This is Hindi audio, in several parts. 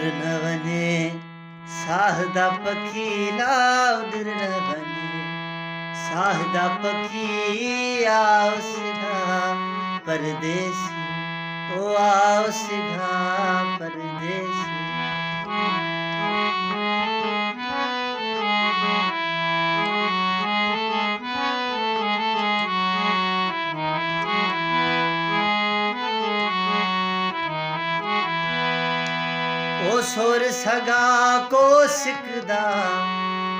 उधर न वने साहदा पखी ला उधर न वने साहदा पखी आओ सिधा परदेसी ओ आओ सिधा परदेसी। ओ सोर सगा को सिकदा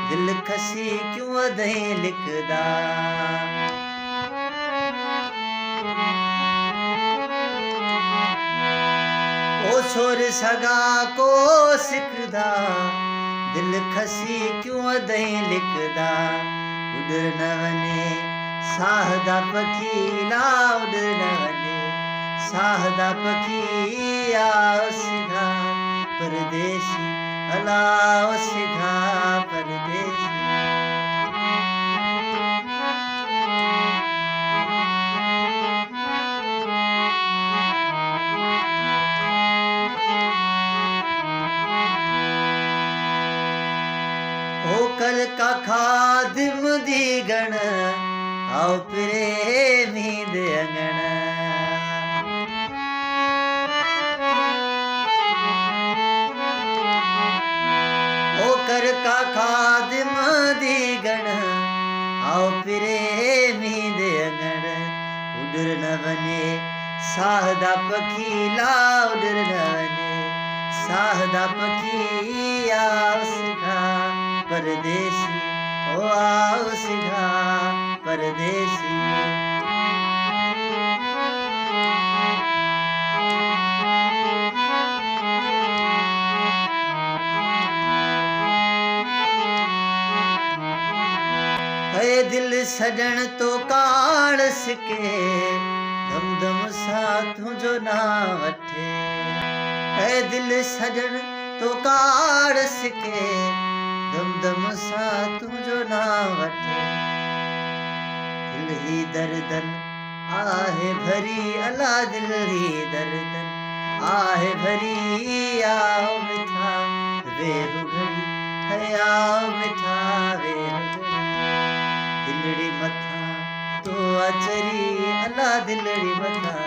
दिल खसी क्यों अधई लिखदा। ओ सोर सगा को सिकदा दिल खसी क्यों अधई लिखदा। उधर न वने साहदा पखी ला उधर न वने साहदा पखी आओ सिधा परदेसी अलाओ सिधा परदेसी। होकर का खादिम दीगण आओ प्रेमी दे अंगण। होकर का खादिम दीगण आओ प्रेमी दे अंगण। उधर न वने साहदा पखी ला उधर न वने साहदा पखी आओ सिधा परदेसी ओ आओ सिधा परदेसी। है दिल सजन तो काड़स के धम धम सा तुझो ना वठे। है दिल सजन तो काड़स के धम धम सा तुझो ना वठे। दिल ही दर्दन आहे भरी अला दिल ही दर्दन आहे भरी आओ मिठा वेहु घड़ी है आओ मिठा वेहु घड़ी। दिलड़ी मथा तो अचरी अला दिलड़ी मथा